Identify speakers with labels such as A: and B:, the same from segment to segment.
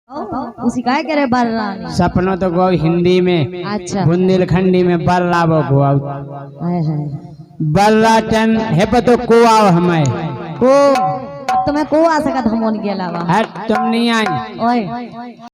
A: उसी काय करे बर्रानी
B: सपनों तो गो हिंदी में
A: अच्छा
B: बुंदेलखंडी में बर्रा वो को
A: हाय हाय
B: बर्रा टन है तो को आओ हमें
A: को अब तो मैं को आ सकत हमन के अलावा
B: हट तुम नहीं आई
A: ओए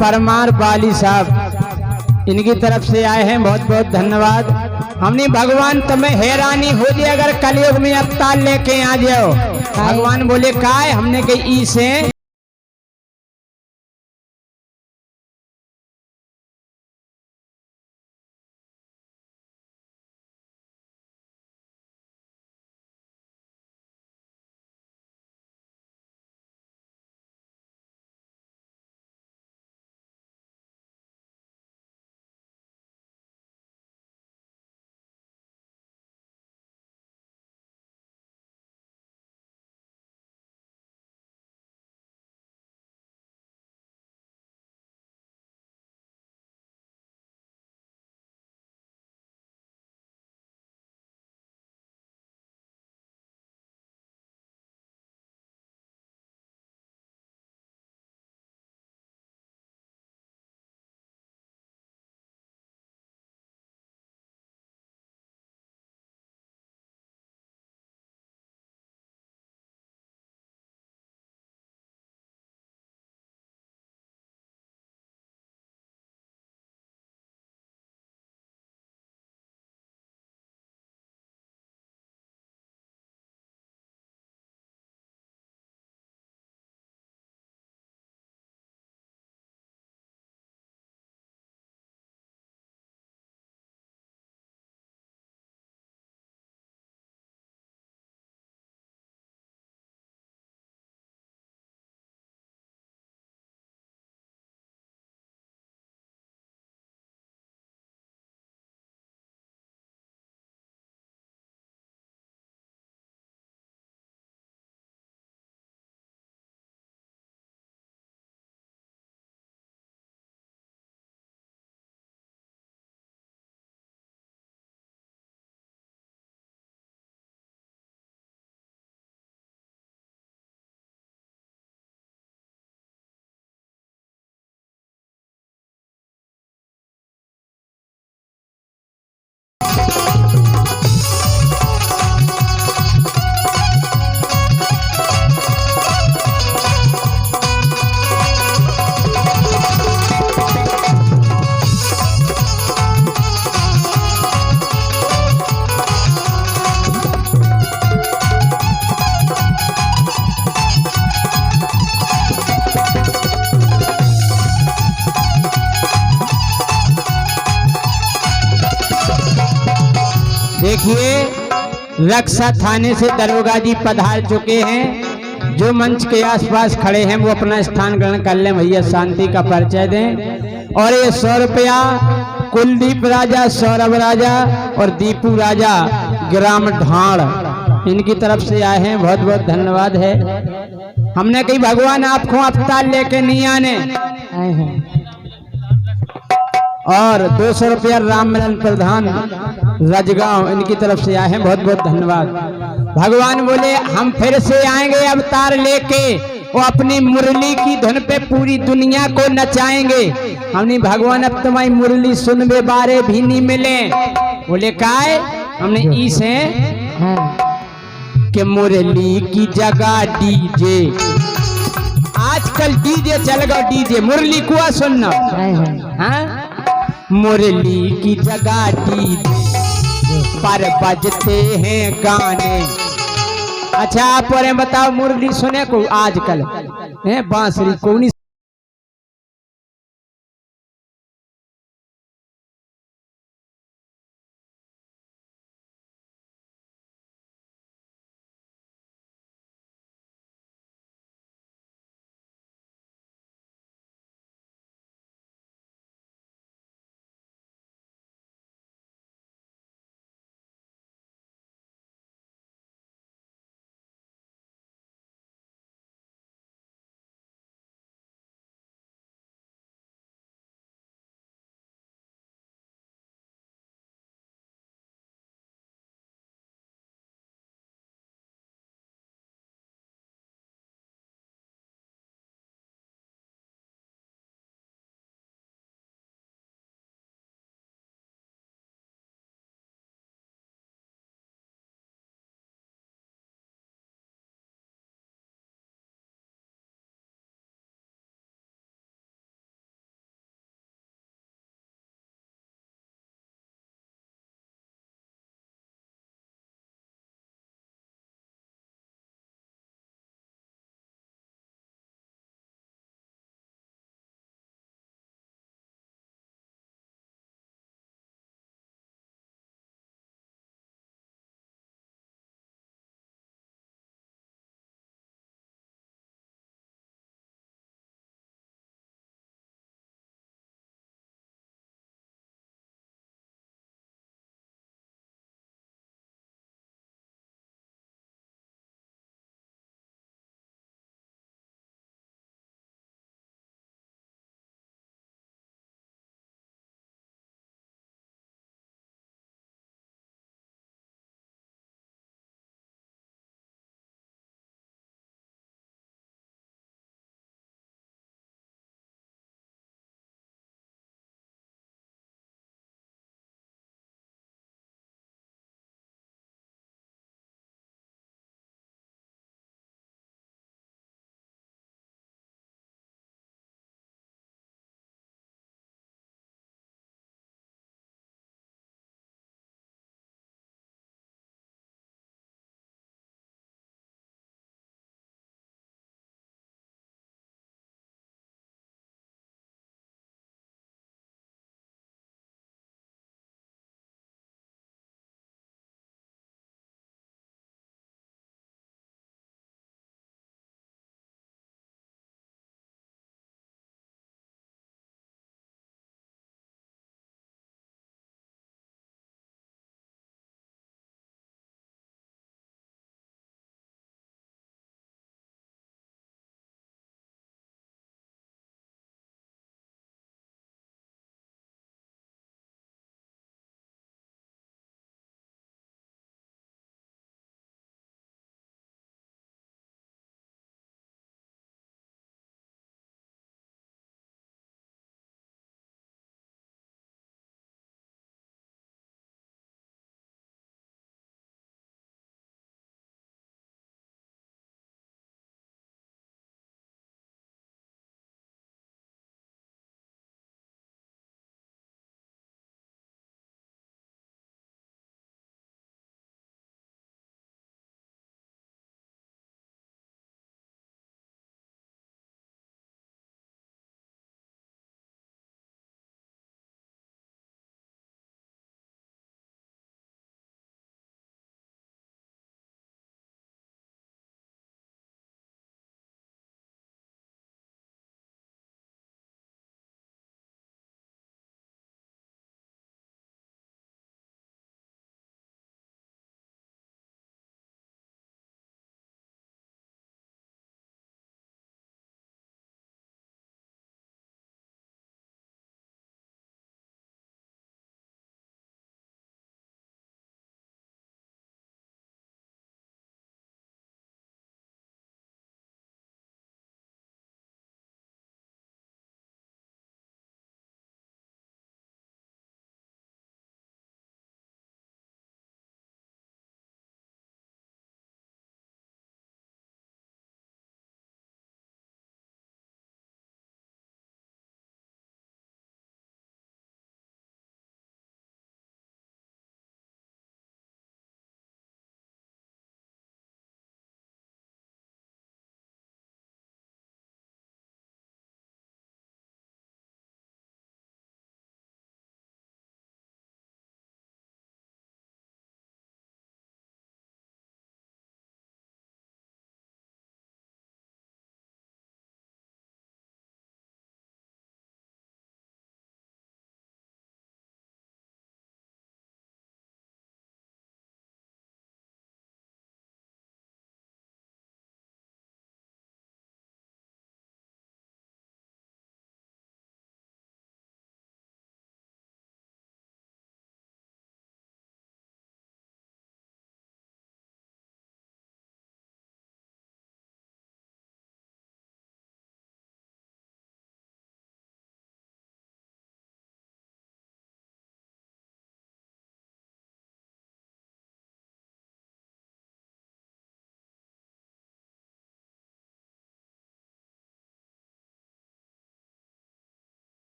B: परमार बाली साहब इनकी तरफ से आए हैं, बहुत बहुत धन्यवाद। हमने भगवान तुम्हें हैरानी हो जाए अगर कलयुग में अवतार लेके आ जाओ। भगवान बोले काय हमने कही ई से देखिए रक्षा थाने से दरोगा जी पधार चुके हैं। जो मंच के आसपास खड़े हैं वो अपना स्थान ग्रहण कर लें। भैया शांति का परिचय दें। और ये 100 रुपया कुलदीप राजा, सौरभ राजा और दीपू राजा ग्राम ढाण इनकी तरफ से आए हैं। बहुत बहुत धन्यवाद है। हमने कही भगवान आपको अवतार लेके नहीं आने। और 200 रुपया राम मिलन प्रधान राजगांव इनकी तरफ से आए हैं। बहुत बहुत धन्यवाद। भगवान बोले हम फिर से आएंगे अवतार लेके, वो अपनी मुरली की धुन पे पूरी दुनिया को नचाएंगे। हमने भगवान अब तुम्हारी मुरली सुनबे बारे भी नहीं मिले। बोले काय हमने इस है कि मुरली की जगह डीजे, आजकल डीजे चल गया। डीजे मुरली कुआ सुनना, हाँ मुरली की जगह डीजे पर बजते हैं गाने। अच्छा आप और बताओ मुरली सुने को आजकल है बांसुरी को नहीं